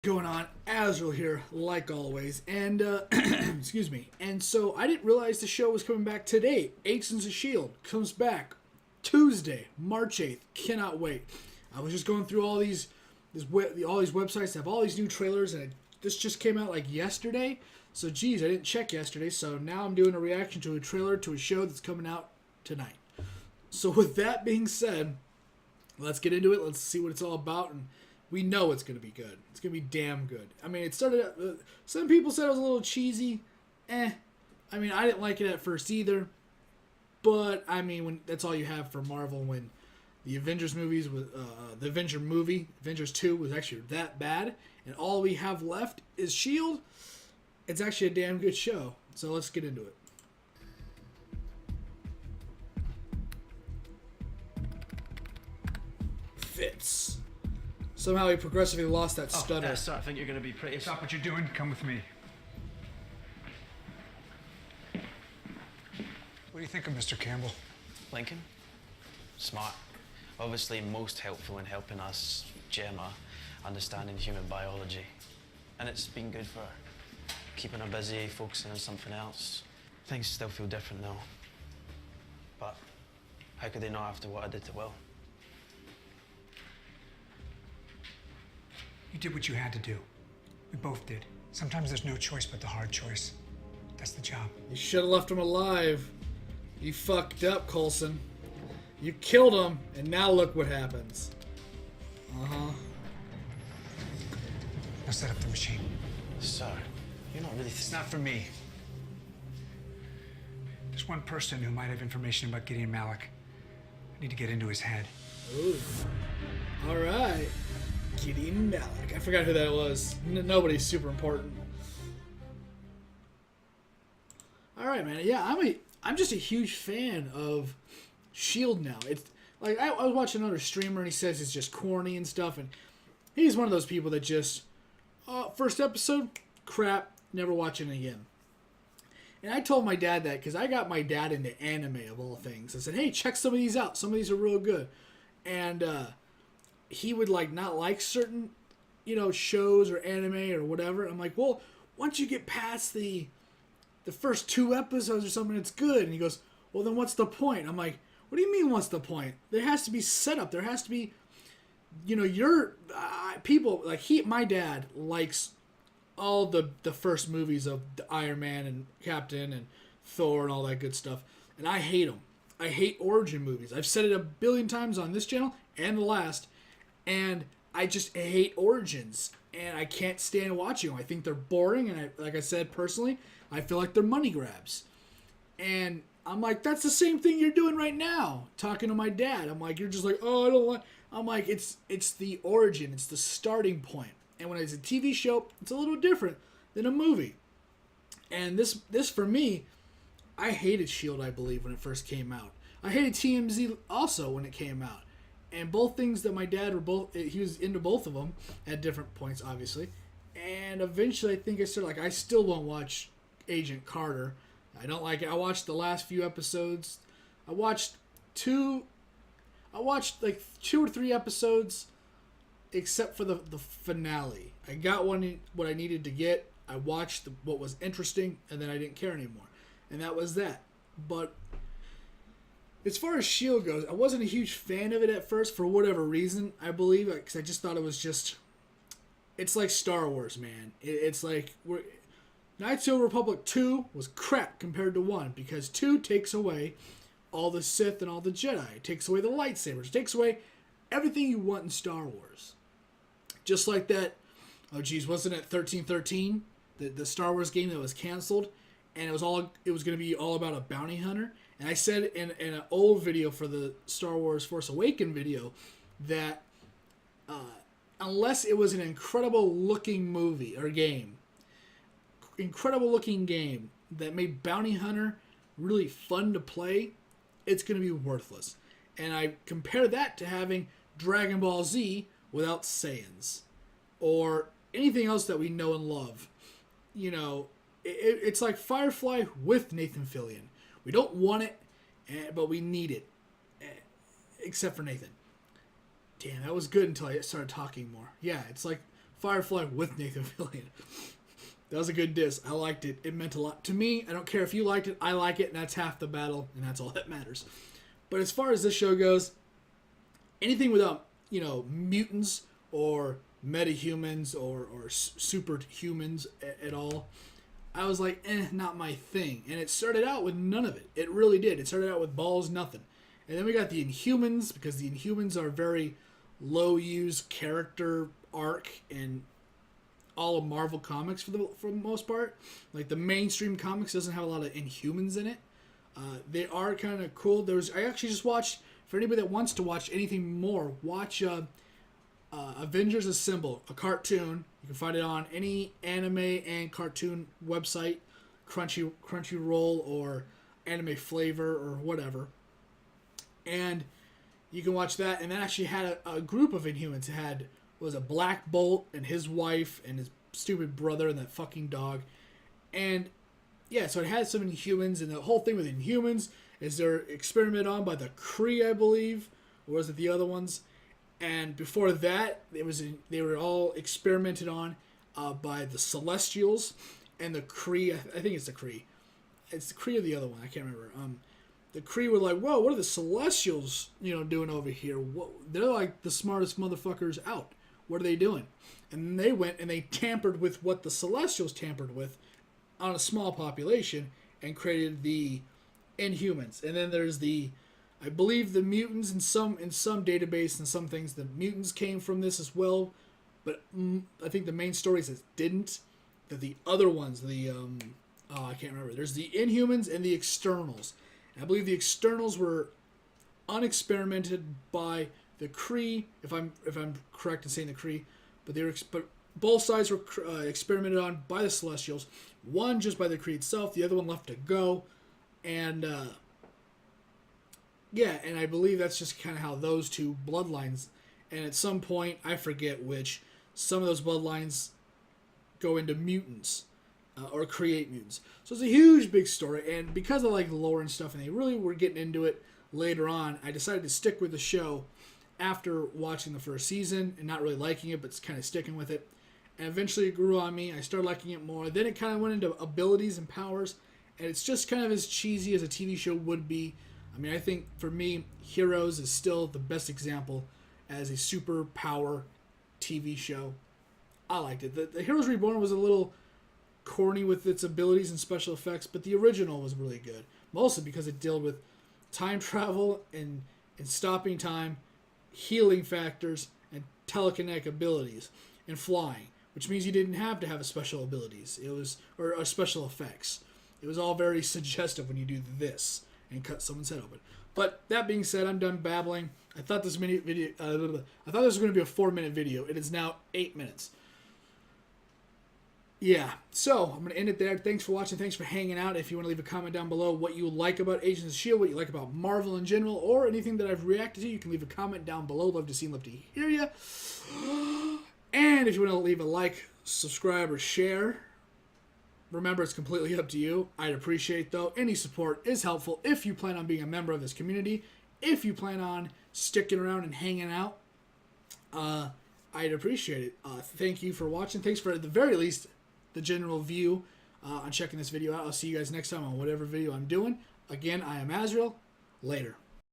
Going on? Azrael here, like always, and excuse me. And so I didn't realize the show was coming back today. Agents of Shield comes back Tuesday, March 8th. Cannot wait. I was just going through all these websites that have all these new trailers, and this just came out like yesterday. So geez, I didn't check yesterday. So now I'm doing a reaction to a trailer to a show that's coming out tonight. So with that being said, let's get into it. Let's see what it's all about, and we know it's going to be good. It's going to be damn good. I mean, it started out, some people said it was a little cheesy. I mean, I didn't like it at first either. But, I mean, when that's all you have for Marvel when the Avengers movies, the Avenger movie, Avengers 2, was actually that bad. And all we have left is S.H.I.E.L.D. It's actually a damn good show. So let's get into it. Fitz. Somehow he progressively lost that stutter. So I think you're going to be pretty... Stop what you're doing. Come with me. What do you think of Mr. Campbell? Lincoln? Smart. Obviously most helpful in helping us, Gemma, understanding human biology. And it's been good for her. Keeping her busy, focusing on something else. Things still feel different though. But how could they not after what I did to Will? You did what you had to do. We both did. Sometimes there's no choice but the hard choice. That's the job. You should have left him alive. You fucked up, Coulson. You killed him, and now look what happens. Uh-huh. Now set up the machine. Sir, you're not really... It's not for me. There's one person who might have information about Gideon Malik. I need to get into his head. Ooh. All right. Gideon Malik. I forgot who that was. Nobody's super important. All right, man. Yeah, I'm just a huge fan of S.H.I.E.L.D. now. It's like I was watching another streamer and he says it's just corny and stuff, and he's one of those people that just first episode, crap, never watching it again. And I told my dad that because I got my dad into anime of all things. I said, hey, check some of these out. Some of these are real good. And he would not like certain, shows or anime or whatever. I'm like, well, once you get past the first 2 episodes or something, it's good. And he goes, well, then what's the point? I'm like, what do you mean what's the point? There has to be setup. There has to be, your people, my dad likes all the first movies of the Iron Man and Captain and Thor and all that good stuff. And I hate them. I hate origin movies. I've said it a billion times on this channel and the last. And I just hate origins, and I can't stand watching them. I think they're boring, and like I said personally, I feel like they're money grabs. And I'm like, that's the same thing you're doing right now, talking to my dad. I'm like, you're just like, oh, I don't like. I'm like, it's the origin, it's the starting point. And when it's a TV show, it's a little different than a movie. And this for me, I hated S.H.I.E.L.D., I believe, when it first came out. I hated TMZ also when it came out. And both things that my dad he was into both of them at different points, obviously. And eventually, I think I started, I still won't watch Agent Carter. I don't like it. I watched the last few episodes. I watched 2 or 3 episodes, except for the finale. I got what I needed to get. I watched what was interesting, and then I didn't care anymore. And that was that. But as far as S.H.I.E.L.D. goes, I wasn't a huge fan of it at first for whatever reason, I believe, because I just thought it was just... It's like Star Wars, man. It's like... Knights of the Republic 2 was crap compared to 1, because 2 takes away all the Sith and all the Jedi. It takes away the lightsabers. It takes away everything you want in Star Wars. Just like that... Oh, geez, wasn't it 1313? The Star Wars game that was canceled? And it was going to be all about a bounty hunter. And I said in an old video for the Star Wars Force Awakens video that unless it was an incredible looking movie or game, incredible looking game that made bounty hunter really fun to play, it's going to be worthless. And I compare that to having Dragon Ball Z without Saiyans or anything else that we know and love. It's like Firefly with Nathan Fillion. We don't want it, but we need it. Except for Nathan. Damn, that was good until I started talking more. Yeah, it's like Firefly with Nathan Fillion. That was a good diss. I liked it. It meant a lot to me. I don't care if you liked it. I like it, and that's half the battle, and that's all that matters. But as far as this show goes, anything without, mutants or metahumans or superhumans at all, I was like, not my thing. And it started out with none of it. It really did. It started out with balls, nothing. And then we got the Inhumans, because the Inhumans are very low-used character arc in all of Marvel Comics for the most part. Like, the mainstream comics doesn't have a lot of Inhumans in it. They are kind of cool. I actually just watched, for anybody that wants to watch anything more, watch Avengers Assemble, a cartoon. You can find it on any anime and cartoon website, Crunchyroll or Anime Flavor or whatever. And you can watch that. And that actually had a group of Inhumans. It had, Black Bolt and his wife and his stupid brother and that fucking dog. And yeah, so it had some Inhumans, and the whole thing with Inhumans is they're experimented on by the Kree, I believe, or was it the other ones? And before that, they were all experimented on by the Celestials and the Kree. I think it's the Kree. It's the Kree or the other one. I can't remember. The Kree were like, "Whoa, what are the Celestials, doing over here? They're like the smartest motherfuckers out. What are they doing?" And they went and they tampered with what the Celestials tampered with on a small population and created the Inhumans. And then there's I believe the mutants in some database and some things, the mutants came from this as well. But I think the main story is it didn't. That the other ones, I can't remember. There's the Inhumans and the Externals. And I believe the Externals were unexperimented by the Kree, if I'm correct in saying the Kree, but both sides were experimented on by the Celestials. One just by the Kree itself, the other one left to go, and and I believe that's just kind of how those two bloodlines. And at some point, I forget which, some of those bloodlines go into mutants or create mutants. So it's a huge, big story, and because of like lore and stuff, and they really were getting into it later on, I decided to stick with the show after watching the first season and not really liking it, but kind of sticking with it. And eventually it grew on me. I started liking it more. Then it kind of went into abilities and powers, and it's just kind of as cheesy as a TV show would be. I mean, I think for me, Heroes is still the best example as a superpower TV show. I liked it. The Heroes Reborn was a little corny with its abilities and special effects, but the original was really good. Mostly because it dealt with time travel and stopping time, healing factors, and telekinetic abilities, and flying, which means you didn't have to have a special abilities. Or special effects. It was all very suggestive when you do this and cut someone's head open. But that being said, I'm done babbling. I thought this was going to be a 4-minute video. It is now 8 minutes. Yeah, so I'm going to end it there. Thanks for watching. Thanks for hanging out. If you want to leave a comment down below what you like about Agents of S.H.I.E.L.D., what you like about Marvel in general, or anything that I've reacted to, you can leave a comment down below. Love to see and love to hear you. And if you want to leave a like, subscribe, or share, remember it's completely up to you. I'd appreciate, though, any support is helpful if you plan on being a member of this community. If you plan on sticking around and hanging out, I'd appreciate it. Thank you for watching. Thanks for, at the very least, the general view on checking this video out. I'll see you guys next time on whatever video I'm doing. Again, I am Azrael. Later.